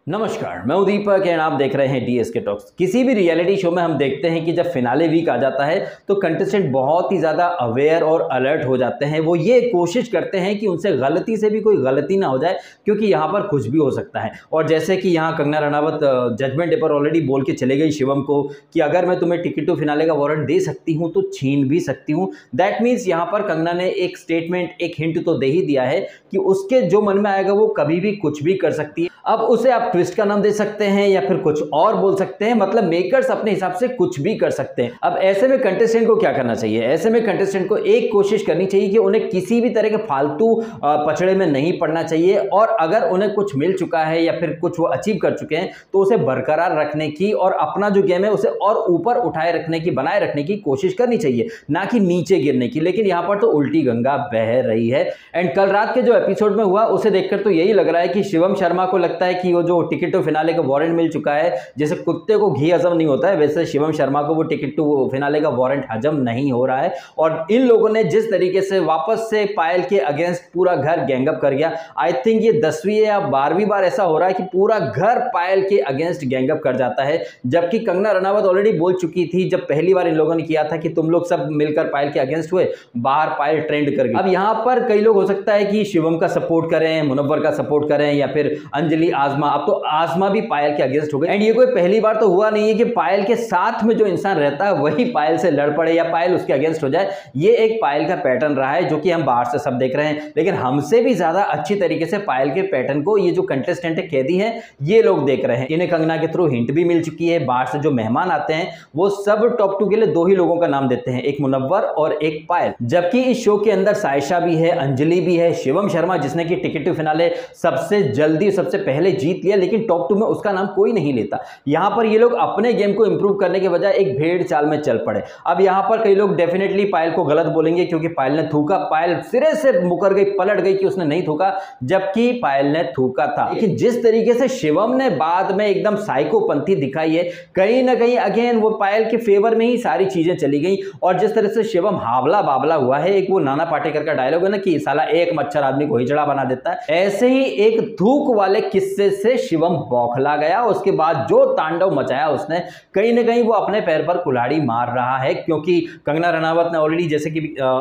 नमस्कार, मैं हूं दीपक एंड आप देख रहे हैं डीएसके टॉक्स। किसी भी रियलिटी शो में हम देखते हैं कि जब फिनाले वीक आ जाता है तो कंटेस्टेंट बहुत ही ज़्यादा अवेयर और अलर्ट हो जाते हैं। वो ये कोशिश करते हैं कि उनसे गलती से भी कोई गलती ना हो जाए, क्योंकि यहाँ पर कुछ भी हो सकता है। और जैसे कि यहाँ कंगना रनावत जजमेंट डे पर ऑलरेडी बोल के चले गई शिवम को कि अगर मैं तुम्हें टिकट टू फिनाले का वारंट दे सकती हूँ तो छीन भी सकती हूँ। दैट मीन्स यहाँ पर कंगना ने एक स्टेटमेंट, एक हिंट तो दे ही दिया है कि उसके जो मन में आएगा वो कभी भी कुछ भी कर सकती है। अब उसे आप ट्विस्ट का नाम दे सकते हैं या फिर कुछ और बोल सकते हैं, मतलब मेकर्स अपने हिसाब से कुछ भी कर सकते हैं। अब ऐसे में कंटेस्टेंट को क्या करना चाहिए? ऐसे में कंटेस्टेंट को एक कोशिश करनी चाहिए कि उन्हें किसी भी तरह के फालतू पचड़े में नहीं पड़ना चाहिए, और अगर उन्हें कुछ मिल चुका है या फिर कुछ वो अचीव कर चुके हैं तो उसे बरकरार रखने की और अपना जो गेम है उसे और ऊपर उठाए रखने की, बनाए रखने की कोशिश करनी चाहिए, ना कि नीचे गिरने की। लेकिन यहाँ पर तो उल्टी गंगा बह रही है। एंड कल रात के जो एपिसोड में हुआ उसे देखकर तो यही लग रहा है कि शिवम शर्मा को लगता है कि वो जो टिकट टू फिनाले का वारंट मिल चुका है, जैसे कुत्ते को घी हजम नहीं होता है, वैसे शिवम शर्मा को वो टिकट टू फिनाले का वारंट हजम नहीं हो रहा है। और इन लोगों ने जिस तरीके से वापस से पायल के अगेंस्ट पूरा घर गैंगअप कर गया, आई थिंक ये 10वीं या 12वीं बार ऐसा हो रहा है कि पूरा घर पायल के अगेंस्ट गैंगअप कर जाता है। जबकि कंगना रनावत ऑलरेडी बोल चुकी थी जब पहली बार इन लोगों ने किया था कि तुम लोग सब मिलकर पायल के अगेंस्ट हुए, बाहर पायल ट्रेंड कर गई। अब यहां पर कई लोग हो सकता है कि शिवम का सपोर्ट करें, मुनव्वर का सपोर्ट करें, या फिर अंजलि, आजमा। अब तो आजमा भी पायल के अगेंस्ट हो गई। एंड ये कोई पहली बार तो हुआ नहीं है कि पायल के साथ में जो इंसान रहता है वही पायल से लड़ पड़े या पायल उसके अगेंस्ट हो जाए। ये एक पायल का पैटर्न रहा है जो कि हम बाहर से सब देख रहे हैं, लेकिन हमसे भी ज्यादा अच्छी तरीके से पायल के पैटर्न को ये जो कंटेस्टेंट कैदी हैं ये लोग देख रहे हैं। इन्हें कंगना के थ्रू हिंट भी मिल चुकी है। बाहर से जो मेहमान आते हैं वो सब टॉप 2 के लिए 2 ही लोगों का नाम देते हैं, एक मुनव्वर और एक पायल। जबकि इस शो के अंदर सायशा भी है, अंजलि भी है, शिवम शर्मा जिसने कि टिकट टू फिनाले सबसे जल्दी सबसे पहले जीत लिया, लेकिन टॉप 2 में उसका नाम कोई नहीं लेता। यहां पर ये लोग अपने गेम को इंप्रूव करने के बजाय एक भेड़ चाल में चल पड़े। अब यहां पर कई लोग डेफिनेटली पायल को गलत बोलेंगे क्योंकि पायल ने थूका। पायल सिरे से मुकर गई, पलट गई कि उसने नहीं थूका, जबकि पायल ने थूका था। लेकिन जिस तरीके से शिवम ने बाद में एकदम साइकोपंथी दिखाई है, कहीं ना कहीं अगेन वो पायल के फेवर में ही सारी चीजें चली गई। और जिस तरह से शिवम हावला बावला हुआ है, एक वो नाना पाटेकर का डायलॉग है ना कि साला एक मच्छर आदमी को हिजड़ा बना देता है, ऐसे ही एक थूक वाले किस्से से शिवम बौखला गया। उसके बाद जो तांडव मचाया उसने, कहीं ना कहीं वो अपने पैर पर कुल्हाड़ी मार रहा है, क्योंकि कंगना रनावत ने ऑलरेडी जैसे कि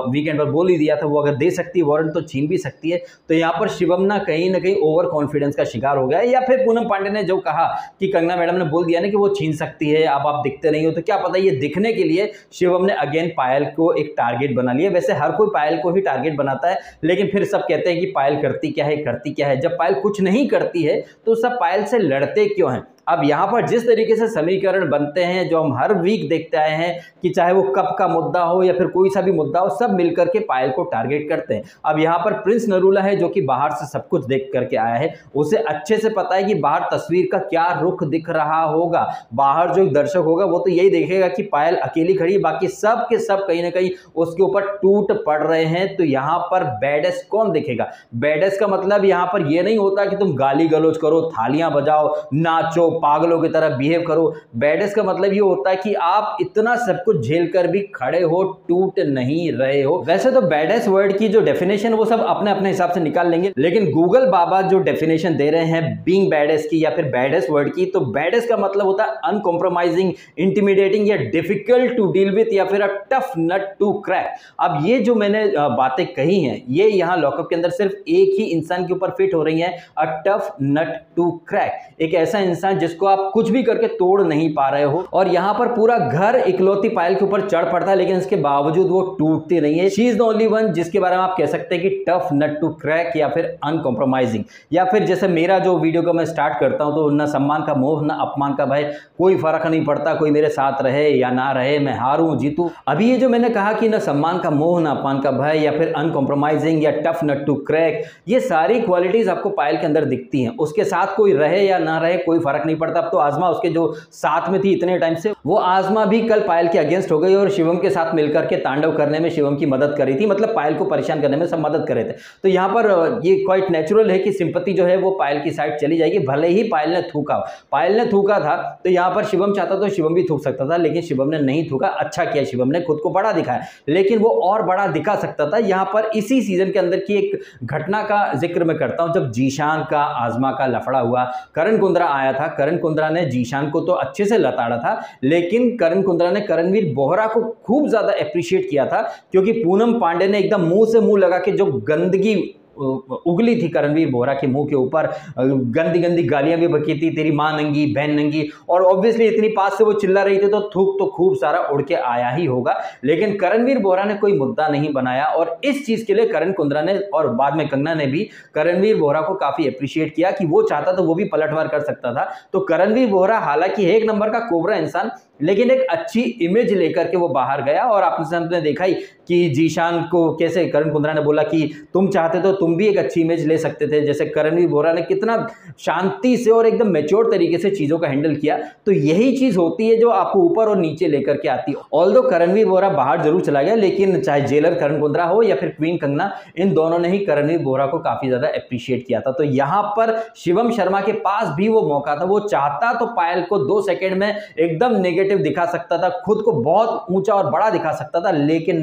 वीकेंड पर बोल ही दिया था वो अगर दे सकती है वारंट तो छीन भी सकती है। तो यहाँ पर शिवम ना कहीं ओवर कॉन्फिडेंस का शिकार हो गया। या फिर पूनम पांडे ने जो कहा कि कंगना मैडम ने बोल दिया ना कि वो छीन सकती है, अब आप दिखते नहीं हो, तो क्या पता ये दिखने के लिए शिवम ने अगेन पायल को एक टारगेट बना लिया। वैसे हर कोई पायल को ही टारगेट बनाता है, लेकिन फिर सब कहते हैं कि पायल करती क्या है, करती क्या है। जब पायल कुछ नहीं करती है तो सब पायल से लड़ते क्यों हैं? अब यहाँ पर जिस तरीके से समीकरण बनते हैं जो हम हर वीक देखते आए हैं कि चाहे वो कप का मुद्दा हो या फिर कोई सा भी मुद्दा हो, सब मिलकर के पायल को टारगेट करते हैं। अब यहाँ पर प्रिंस नरूला है जो कि बाहर से सब कुछ देख करके आया है, उसे अच्छे से पता है कि बाहर तस्वीर का क्या रुख दिख रहा होगा। बाहर जो एक दर्शक होगा वो तो यही देखेगा कि पायल अकेली खड़ी, बाकी सब के सब कहीं ना कहीं उसके ऊपर टूट पड़ रहे हैं। तो यहाँ पर बैडेस कौन देखेगा? बैडेस का मतलब यहाँ पर यह नहीं होता कि तुम गाली गलौज करो, थालियां बजाओ, नाचो, पागलों की तरह बिहेव करो। बैडेस का मतलब ये होता है कि आप इतना सब कुछ झेल कर भी खड़े हो, टूट नहीं रहे हो। वैसे तो बैडेस वर्ड की जो डेफिनेशन वो सब अपने अपने हिसाब से निकाल लेंगे, लेकिन गूगल बाबा जो डेफिनेशन दे रहे हैं बीइंग बैडेस की या फिर बैडेस वर्ड की, तो बैडेस का मतलब होता है अनकॉम्प्रोमाइजिंग, इंटिमिडेटिंग या डिफिकल्ट टू डील विथ, या फिर a tough nut to crack. अब ये जो मैंने बातें कही हैं ये यहाँ लॉकअप के अंदर सिर्फ एक ही इंसान के ऊपर फिट हो रही है, a tough nut to crack. एक ऐसा इंसान जिसको आप कुछ भी करके तोड़ नहीं पा रहे हो, और यहां पर पूरा घर इकलौती पायल के ऊपर चढ़ पड़ता है, लेकिन इसके बावजूद वो टूटती नहीं है। She is the only one जिसके बारे में आप कह सकते हैं कि टफ नट टू क्रैक या फिर अनकॉम्प्रोमाइजिंग। या फिर जैसे मेरा जो वीडियो को मैं स्टार्ट करता हूं तो ना सम्मान का मोह ना अपमान का भय, कोई फर्क नहीं पड़ता कोई मेरे साथ रहे या ना रहे, मैं हारूं जीतूं। अभी ये जो मैंने कहा कि ना सम्मान का मोह ना अपमान का भय या फिर अनकॉम्प्रोमाइजिंग या टफ नट टू क्रैक, ये सारी क्वालिटीज आपको पायल के अंदर दिखती हैं। उसके साथ कोई रहे या ना रहे कोई फर्क नहीं नहीं पड़ता। अब तो आज़मा उसके जो साथ में थी इतने टाइम से, वो आज़मा भी कल पायल के अगेंस्ट हो गई और शिवम के साथ मिलकर के तांडव करने में शिवम की मदद करी थी, मतलब पायल को परेशान करने में सब मदद कर रहे थे। तो यहाँ पर ये क्वाइट नेचुरल है कि सिंपैथी जो है वो पायल की साइड चली जाएगी, भले ही पायल ने थूका था। तो यहाँ पर शिवम चाहता तो शिवम भी थूक सकता था, लेकिन शिवम ने नहीं थूका। अच्छा किया, शिवम ने खुद को बड़ा दिखाया, लेकिन वो और बड़ा दिखा सकता था। यहाँ पर इसी सीजन के अंदर की एक घटना का जिक्र मैं करता हूं, जब जीशान का आज़मा का लफड़ा हुआ, करण कुंद्रा आया था। करण कुंद्रा ने जीशान को तो अच्छे से लताड़ा था, लेकिन करण कुंद्रा ने करणवीर बोहरा को खूब ज्यादा अप्रिशिएट किया था, क्योंकि पूनम पांडे ने एकदम मुंह से मुंह लगा के जो गंदगी उगली थी करणवीर बोहरा के मुंह के ऊपर, गंदी गंदी गालियां भी बकी थी, तेरी मां नंगी, बहन नंगी, और ऑब्वियसली इतनी पास से वो चिल्ला रही थी तो थूक तो खूब सारा उड़ के आया ही होगा। लेकिन करणवीर बोहरा ने कोई मुद्दा नहीं बनाया, और इस चीज के लिए करण कुंद्रा ने और बाद में कंगना ने भी करणवीर बोहरा को काफी अप्रिशिएट किया कि वो चाहता तो वो भी पलटवार कर सकता था। तो करणवीर बोहरा हालांकि एक नंबर का कोबरा इंसान, लेकिन एक अच्छी इमेज लेकर के वो बाहर गया। और आपने देखा ही कि जीशान को कैसे करण कुंद्रा ने बोला कि तुम चाहते तो तुम भी एक अच्छी इमेज ले सकते थे, जैसे करणवीर बोहरा ने कितना शांति से और एकदम मैच्योर तरीके से चीजों का हैंडल किया। तो यही चीज होती है जो आपको ऊपर और नीचे लेकर के आती है। ऑल्दो करणवीर बोहरा बाहर जरूर चला गया, लेकिन चाहे जेलर करण कुंद्रा हो या फिर क्वीन कंगना, इन दोनों ने ही करणवीर बोहरा को काफी ज्यादा अप्रिशिएट किया था। तो यहाँ पर शिवम शर्मा के पास भी वो मौका था, वो चाहता तो पायल को 2 सेकंड में एकदम नेगेटिव दिखा सकता था, खुद को बहुत ऊंचा और बड़ा दिखा सकता था, लेकिन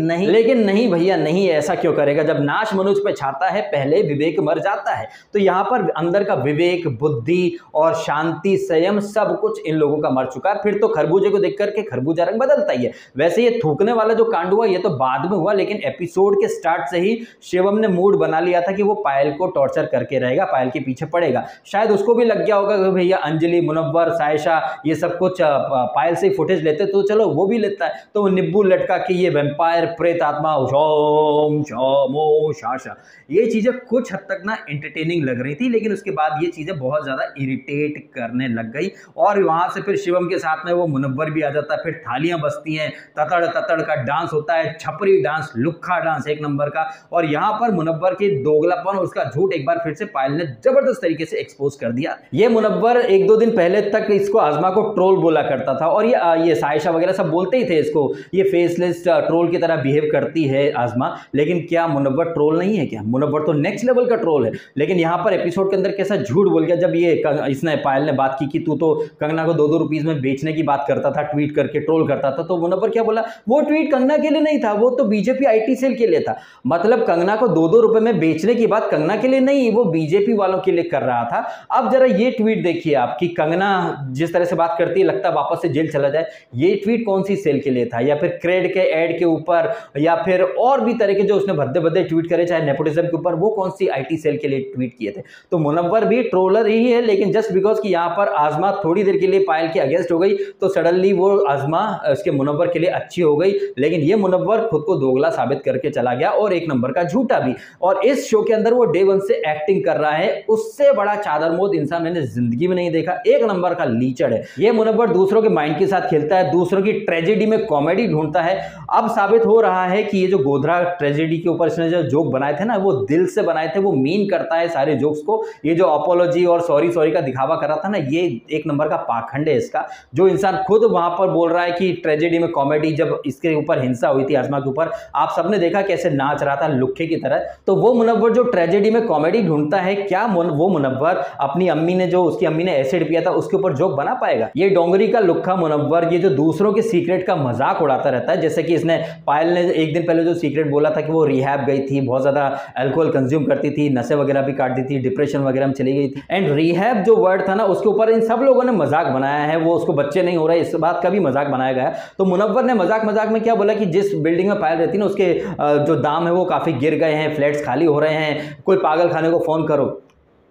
नहीं भैया नहीं, ऐसा क्यों करेगा। जब नाश मनुज पे छाता है, पहले विवेक मर जाता है। तो यहां पर अंदर का विवेक, बुद्धि और शांति, संयम, सब कुछ इन लोगों का मर चुका है। फिर तो खरबूजे को देख करके खरबूजा रंग बदलता ही है। वैसे ये थूकने वाला जो कांड हुआ ये तो बाद में हुआ, लेकिन एपिसोड के स्टार्ट से ही शिवम ने मूड बना लिया था कि वो पायल को टॉर्चर करके रहेगा, पायल के पीछे पड़ेगा। शायद उसको भी लग गया होगा कि भैया अंजलि, मुनव्वर, सायशा ये सब कुछ पायल से फुटेज लेते तो चलो वो भी लेता है। तो निब्बू लटका के ये वैम्पायर, प्रेत आत्मा, शोम शोमो शाशा, ये चीजें कुछ हद तक ना एंटरटेनिंग लग रही थी, लेकिन उसके बाद ये चीजें बहुत ज्यादा इरिटेट करने लग गई। और वहां से फिर शिवम के साथ में वो मुनव्वर भी आ जाता है, फिर थालियां बजती हैं, ततड़ ततड़ का डांस होता है, छपरी डांस, लुक्खा डांस एक नंबर का। और यहाँ पर मुनव्वर के दोगलापन और उसका झूठ एक बार फिर से पायल ने जबरदस्त तरीके से एक्सपोज कर दिया। ये मुनव्वर 1-2 दिन पहले तक इसको आज़मा को ट्रोल बोला करता था, और ये सायशा वगैरह सब बोलते ही थे इसको, ये फेसलेस ट्रोल की तरह बिहेव करती है आज़मा। लेकिन क्या मुनव्वर ट्रोल नहीं है क्या? मुनव्वर तो नेक्स्ट लेवल का ट्रोल है। लेकिन यहाँ पर एपिसोड के अंदर कैसा झूठ बोल गया, जब ये इसने पायल ने बात की कि तू तो कंगना को 2-2 रुपीज में बेचने की बात करता था, ट्वीट करके ट्रोल करता था, तो मुनव्वर क्या बोला, वो ट्वीट कंगना के लिए नहीं था, वो तो बीजेपी आईटी सेल के लिए था। मतलब कंगना को 2-2 रुपए में बेचने की बात कंगना के लिए नहीं, वो बीजेपी वालों के लिए कर रहा था। अब जरा ये ट्वीट देखिए आप कि कंगना जिस तरह से बात करती है लगता है वापस से जेल चला जाए। ये ट्वीट कौन सी सेल के लिए था, या फिर क्रेड के ऐड के ऊपर, या फिर और भी तरह के जो उसने भद्दे भद्दे ट्वीट करे चाहे नेपोटिज्म के ऊपर, वो कौन सी आईटी सेल के लिए ट्वीट किए थे। तो मुनव्वर भी ट्रोलर ही है, लेकिन जस्ट बिकॉज कि यहाँ पर आज़मा थोड़ी देर के लिए पायल के अगेंस्ट हो गई तो सडनली वो आज़मा उसके मुनव्वर के लिए अच्छी हो गई। लेकिन ये मुनव्वर खुद को दोगला साबित करके चला गया और एक नंबर का झूठा भी। और इस शो के अंदर वो डे 1 से एक्टिंग कर रहा है, उससे बड़ा चादरमोद इंसान मैंने जिंदगी में नहीं देखा। एक नंबर का लीचड़ है ये मुनव्वर, दूसरों के माइंड के साथ खेलता है, दूसरों की ट्रेजेडी में कॉमेडी ढूंढता है। अब साबित हो रहा है कि ये जो गोधरा ट्रेजेडी के ऊपर इसने जो जोक बनाए थे ना, वो दिल से बनाए थे, वो मीन करता है सारे जोक्स को। ये जो अपोलॉजी और सॉरी का दिखावा कर रहा था ना, ये एक नंबर का पाखंड है इसका। जो इंसान खुद वहां पर बोल रहा है कि ट्रेजेडी में कॉमेडी, जब इसके ऊपर हिंसा हुई थी आज़मा के ऊपर, आप सबने देखा कैसे नाच रहा था लुक्खे की तरह। तो वो मुनव्वर जो ट्रेजेडी में कॉमेडी ढूंढता है, क्या वो मुनव्वर अपनी अम्मी ने जो उसकी अम्मी ने एसिड पिया था उसके ऊपर जोक बना पाएगा? ये डोंगरी का लुक्खा मुनव्वर, ये जो दूसरों के सीक्रेट का मजाक उड़ाता रहता है, जैसे कि इसने पायल ने एक दिन पहले जो सीक्रेट बोला था कि वो रिहैब गई थी, बहुत ज्यादा अल्कोहल कंज्यूम करती थी, नशे वगैरह भी काटती थी, डिप्रेशन वगैरह में चली गई थी। एंड रिहैब जो वर्ड था ना, उसके ऊपर इन सब लोगों ने मजाक बनाया है, वो उसको बच्चे नहीं हो रहे इस बात का भी मजाक बनाया गया। तो मुनव्वर ने मजाक में क्या बोला कि जिस बिल्डिंग में पायल रहती है ना, उसके जो दाम है वो काफी गिर गए हैं, फ्लैट्स खाली हो रहे हैं, कोई पागल खाने को फोन करो।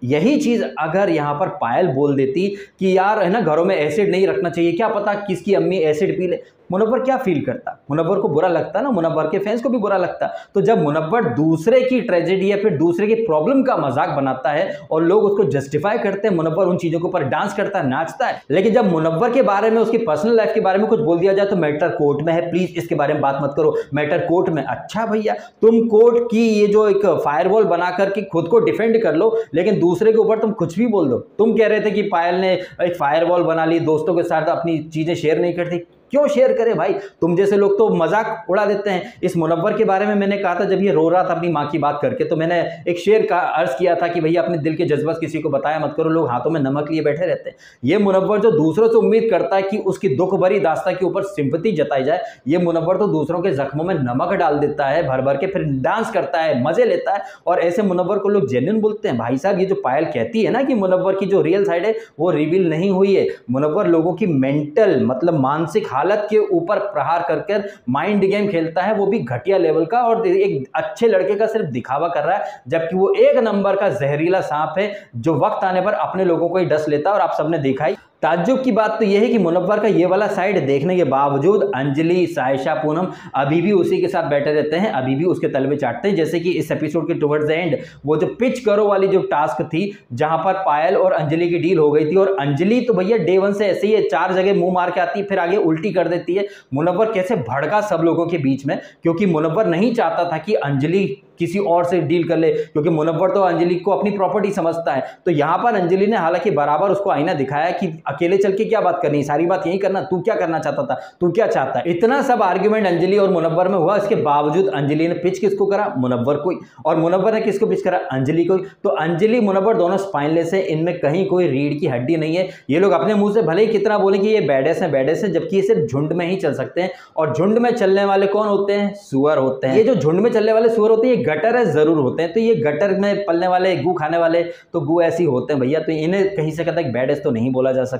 यही चीज अगर यहां पर पायल बोल देती कि यार है ना, घरों में एसिड नहीं रखना चाहिए, क्या पता किसकी अम्मी एसिड पी ले, मुनव्वर क्या फील करता, मुनव्वर को बुरा लगता ना, मुनव्वर के फैंस को भी बुरा लगता। तो जब मुनव्वर दूसरे की ट्रेजेडी या फिर दूसरे की प्रॉब्लम का मजाक बनाता है और लोग उसको जस्टिफाई करते हैं, मुनव्वर उन चीजों के ऊपर डांस करता है, नाचता है। लेकिन जब मुनव्वर के बारे में, उसकी पर्सनल लाइफ के बारे में कुछ बोल दिया जाए तो मैटर कोर्ट में है, प्लीज इसके बारे में बात मत करो, मैटर कोर्ट में। अच्छा भैया, तुम कोर्ट की ये जो एक फायरवॉल बना करके खुद को डिफेंड कर लो, लेकिन दूसरे के ऊपर तुम कुछ भी बोल दो। तुम कह रहे थे कि पायल ने एक फायरवॉल बना ली, दोस्तों के साथ अपनी चीजें शेयर नहीं करती, क्यों शेयर करे भाई? तुम जैसे लोग तो मजाक उड़ा देते हैं। इस मुनव्वर के बारे में मैंने कहा था, जब ये रो रहा था अपनी माँ की बात करके, तो मैंने एक शेर का अर्ज किया था कि भैया अपने दिल के जज्बात किसी को बताया मत करो, लोग हाथों में नमक लिए बैठे रहते हैं। ये मुनव्वर जो दूसरों से उम्मीद करता है कि उसकी दुख भरी दास्तां के ऊपर सिंपैथी जताई जाए, ये मुनव्वर तो दूसरों के जख्मों में नमक डाल देता है भर भर के, फिर डांस करता है, मजे लेता है। और ऐसे मुनव्वर को लोग जेन्युइन बोलते हैं। भाई साहब, ये जो पायल कहती है ना कि मुनव्वर की जो रियल साइड है वो रिवील नहीं हुई है। मुनव्वर लोगों की मेंटल मतलब मानसिक हालत के ऊपर प्रहार कर माइंड गेम खेलता है, वो भी घटिया लेवल का, और एक अच्छे लड़के का सिर्फ दिखावा कर रहा है, जबकि वो एक नंबर का जहरीला सांप है जो वक्त आने पर अपने लोगों को ही डस लेता है। और आप सबने देखा ही। ताज्जुब की बात तो यह है कि मुनव्वर का ये वाला साइड देखने के बावजूद अंजलि, सायशा, पूनम अभी भी उसी के साथ बैठे रहते हैं, अभी भी उसके तलवे चाटते हैं। जैसे कि इस एपिसोड के टुवर्ड्स द एंड वो जो पिच करो वाली जो टास्क थी, जहां पर पायल और अंजलि की डील हो गई थी, और अंजलि तो भैया डे वन से ऐसे ही है, 4 जगह मुंह मार के आती है, फिर आगे उल्टी कर देती है। मुनव्वर कैसे भड़का सब लोगों के बीच में, क्योंकि मुनव्वर नहीं चाहता था कि अंजलि किसी और से डील कर ले, क्योंकि मुनव्वर तो अंजलि को अपनी प्रॉपर्टी समझता है। तो यहां पर अंजलि ने हालांकि बराबर उसको आईना दिखाया कि अकेले चल के क्या बात करनी, सारी बात यही करना, तू क्या करना चाहता था, तू क्या चाहता है। इतना सब आर्ग्यूमेंट अंजलि और मुनव्वर में हुआ, इसके बावजूद अंजलि ने पिच किसको करा, मुनव्वर को, और मुनव्वर ने किसको पिच करा, अंजलि को। तो अंजलि मुनव्वर दोनों स्पाइनलेस है, इनमें कहीं कोई रीढ़ की हड्डी नहीं है। ये लोग अपने मुंह से भले ही कितना बोले कि ये बैडेस है बैडेस है, जबकि ये सिर्फ झुंड में ही चल सकते हैं। और झुंड में चलने वाले कौन होते हैं, सुअर होते हैं। ये जो झुंड में चलने वाले सुअर होते हैं, ये गटर है जरूर होते हैं। तो ये गटर में पलने वाले, गू खाने वाले तो गू ऐसी होते हैं भैया। तो इन्हें कहीं से कहता है बैडेस तो नहीं बोला जा सकता।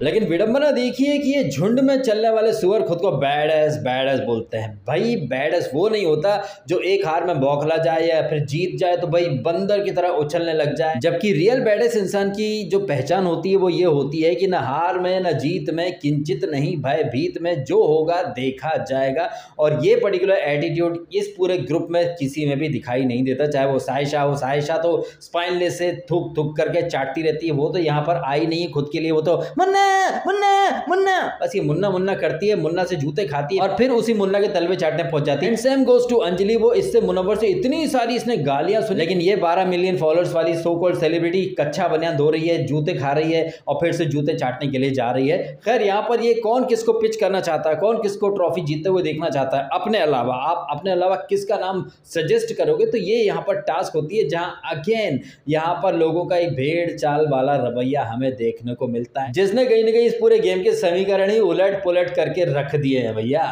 लेकिन विडंबना देखिए कि ये झुंड में चलने वाले सुअर खुद को बैडेस बैडेस बोलते हैं। भाई बैडेस वो नहीं होता जो एक हार में बौखला जाए या फिर जीत जाए तो भाई बंदर की तरह उछलने लग जाए। जबकि रियल बैडेस इंसान की जो पहचान होती है वो ये होती है कि न हार में न जीत में किंचित नहीं भयभीत में, जो होगा देखा जाएगा। और ये पर्टिकुलर एटीट्यूड इस पूरे ग्रुप में किसी में भी दिखाई नहीं देता, चाहे वो सायशा हो। सायशा तो स्पाइनलेस से थूक थूक करके चाटती रहती है, वो तो यहाँ पर आई नहीं है खुद के लिए, वो तो मुन्ना मुन्ना मुन्ना बस ये मुन्ना मुन्ना करती है, मुन्ना से जूते खाती है और फिर उसी मुन्ना के तलवे चाटने पहुंच जाती है। सेम गोज टू अंजलि, वो इससे मुनव्वर से इतनी सारी इसने गालियां सुनी, लेकिन ये 12 मिलियन फॉलोअर्स वाली सो कॉल्ड सेलिब्रिटी कच्चा बनियान धो रही है, जूते खा रही है और फिर से जूते चाटने के लिए जा रही है। खैर यहाँ पर ये कौन किसको पिच करना चाहता है, कौन किसको ट्रॉफी जीतते हुए देखना चाहता है अपने अलावा, आप अपने अलावा किसका नाम सजेस्ट करोगे, तो ये यहाँ पर टास्क होती है जहां अगेन यहाँ पर लोगों का एक भेड़ चाल वाला रवैया हमें देखने को मिलता है, जिसने कहीं ना कहीं इस पूरे गेम के समीकरण ही उलट पुलट करके रख दिए हैं भैया।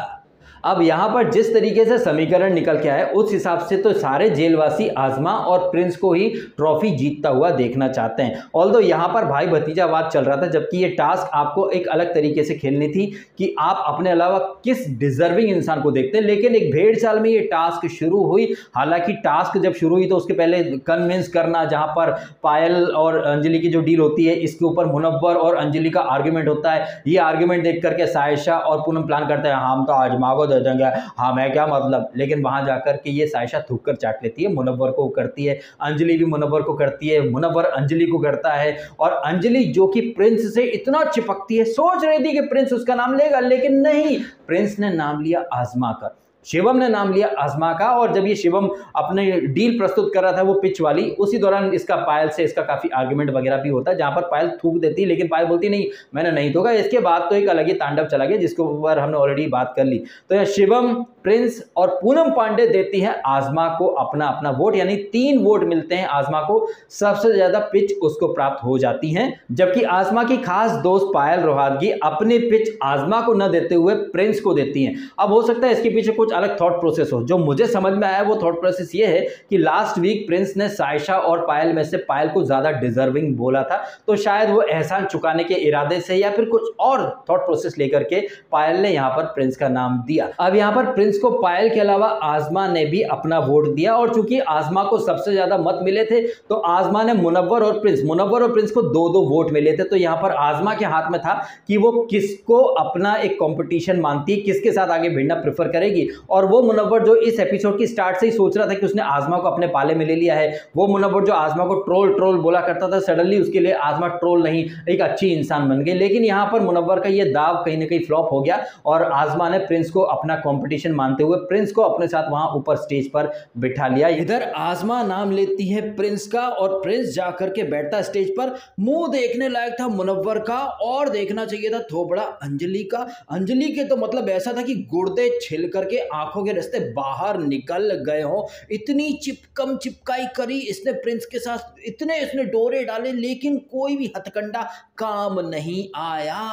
अब यहाँ पर जिस तरीके से समीकरण निकल के आए उस हिसाब से तो सारे जेलवासी आजमा और प्रिंस को ही ट्रॉफी जीतता हुआ देखना चाहते हैं। ऑल्दो यहाँ पर भाई भतीजावाद चल रहा था, जबकि ये टास्क आपको एक अलग तरीके से खेलनी थी कि आप अपने अलावा किस डिजर्विंग इंसान को देखते हैं। लेकिन एक भेड़ चाल में ये टास्क शुरू हुई। हालांकि टास्क जब शुरू हुई तो उसके पहले कन्विंस करना, जहाँ पर पायल और अंजलि की जो डील होती है इसके ऊपर मुनव्वर और अंजलि का आर्ग्यूमेंट होता है। ये आर्ग्यूमेंट देख करके सायशा और पूनम प्लान करते हैं हम तो आजमा को दे देंगे, हाँ मैं क्या मतलब। लेकिन वहां जाकर के ये सायशा थूक कर चाट लेती है, मुनव्वर को करती है, अंजलि भी मुनव्वर को करती है, मुनव्वर अंजलि को करता है। और अंजलि जो कि प्रिंस से इतना चिपकती है, सोच रही थी कि प्रिंस उसका नाम लेगा, लेकिन नहीं, प्रिंस ने नाम लिया आजमा का, शिवम ने नाम लिया आजमा का। और जब ये शिवम अपने डील प्रस्तुत कर रहा था वो पिच वाली, उसी दौरान इसका पायल से इसका काफी आर्गुमेंट वगैरह भी होता है, जहां पर पायल थूक देती है, लेकिन पायल बोलती नहीं मैंने नहीं थूका। इसके बाद तो एक अलग ही तांडव चला गया जिसके ऊपर हमने ऑलरेडी बात कर ली। तो यह शिवम, प्रिंस और पूनम पांडे देती है आजमा को अपना अपना वोट, यानी 3 वोट मिलते हैं आजमा को, सबसे ज्यादा पिच उसको प्राप्त हो जाती है। जबकि आजमा की खास दोस्त पायल रोहतगी अपनी पिच आजमा को न देते हुए प्रिंस को देती है। अब हो सकता है इसके पीछे कुछ अलग थॉट प्रोसेस हो। जो मुझे समझ में आया वो थॉट प्रोसेस ये है कि लास्ट वीक प्रिंस ने सायशा और पायल में से पायल को ज्यादा डिजर्विंग बोला था, तो शायद वो एहसान चुकाने के इरादे से या फिर कुछ और थॉट प्रोसेस लेकर के पायल ने यहां पर प्रिंस का नाम दिया। अब यहां पर प्रिंस इसको पायल के अलावा आज़मा ने भी अपना वोट दिया और चूंकि आज़मा को सबसे ज्यादा मत मिले थे तो आज़मा ने मुनव्वर और प्रिंस को 2-2 वोट मिले थे। तो यहां पर आज़मा के हाथ में था कि वो किसको अपना एक कंपटीशन मानती है, किसके साथ आगे भिड़ना प्रेफर करेगी। और वो मुनव्वर जो इस एपिसोड की स्टार्ट से ही सोच रहा था कि उसने आज़मा को अपने पाले में ले लिया है, वो मुनव्वर जो आज़मा को ट्रोल बोला करता था, सडनली उसके लिए आज़मा ट्रोल नहीं एक अच्छी इंसान बन गई। लेकिन यहां पर मुनव्वर का ये दाव कहीं ना कहीं फ्लॉप हो गया और आज़मा ने प्रिंस को अपना कंपटीशन मानते हुए प्रिंस को अपने साथ वहां ऊपर स्टेज पर बिठा लिया। इधर आज़मा नाम लेती है प्रिंस का और प्रिंस जाकर के बैठता स्टेज पर। मुंह देखने लायक था मुनव्वर का और देखना चाहिए था थोबड़ा अंजलि का। अंजलि के तो मतलब ऐसा था कि गुर्दे छिल करके आंखों के रास्ते बाहर निकल गए हो। इतनी चिपकाई करी इसने प्रिंस के साथ, इतने इसने डोरे डाले लेकिन कोई भी हथकंडा काम नहीं आया।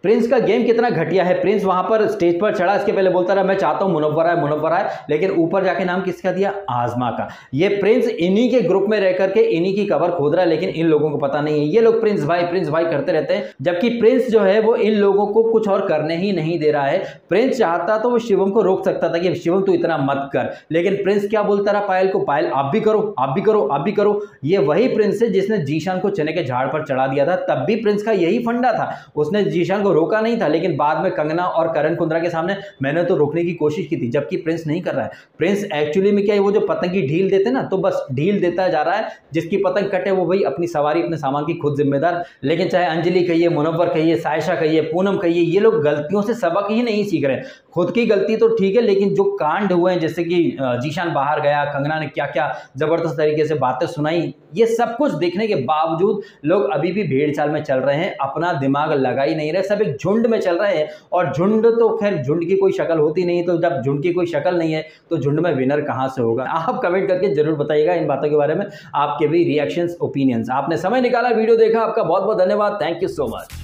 प्रिंस का गेम कितना घटिया है। प्रिंस वहां पर स्टेज पर चढ़ा, इसके पहले बोलता रहा मैं चाहता हूं मुनव्वर आए, लेकिन ऊपर जाके नाम किसका दिया? आज़मा का। ये प्रिंस इन्हीं के ग्रुप में रह करके इन्हीं की कवर खोद रहा है, लेकिन इन लोगों को पता नहीं है। ये लोग प्रिंस भाई करते रहते हैं, जबकि प्रिंस जो है वो इन लोगों को कुछ और करने ही नहीं दे रहा है। प्रिंस चाहता तो वो शिवम को रोक सकता था कि शिवम तू इतना मत कर, लेकिन प्रिंस क्या बोलता रहा पायल को? पायल आप भी करो। ये वही प्रिंस है जिसने जीशान को चने के झाड़ पर चढ़ा दिया था। तब भी प्रिंस का यही फंडा था, उसने जीशान रोका नहीं था, लेकिन बाद में कंगना और करण कुंद्रा के सामने मैंने तो रोकने की कोशिश की थी, जबकि प्रिंस नहीं कर रहा है। प्रिंस एक्चुअली में क्या है, वो जो पतंग की ढील देते ना, तो बस ढील देता जा रहा है। जिसकी पतंग कटे वो भाई अपनी सवारी अपने सामान की खुद जिम्मेदार। लेकिन चाहे अंजलि कहिए, मुनव्वर कहिए, सायशा कहिए, पूनम कहिए, ये लोग गलतियों से सबक ही नहीं सीख रहे। खुद की गलती तो ठीक है, लेकिन जो कांड हुए हैं, जैसे कि जीशान बाहर गया, कंगना ने क्या क्या जबरदस्त तरीके से बातें सुनाई, ये सब कुछ देखने के बावजूद लोग अभी भी भेड़ चाल में चल रहे हैं, अपना दिमाग लगा ही नहीं रहे। सब एक झुंड में चल रहे हैं और झुंड तो खैर झुंड की कोई शक्ल होती नहीं, तो जब झुंड की कोई शक्ल नहीं है तो झुंड में विनर कहां से होगा? आप कमेंट करके जरूर बताइएगा इन बातों के बारे में, आपके भी रिएक्शंस, ओपिनियंस। आपने समय निकाला, वीडियो देखा, आपका बहुत बहुत धन्यवाद। Thank you so much.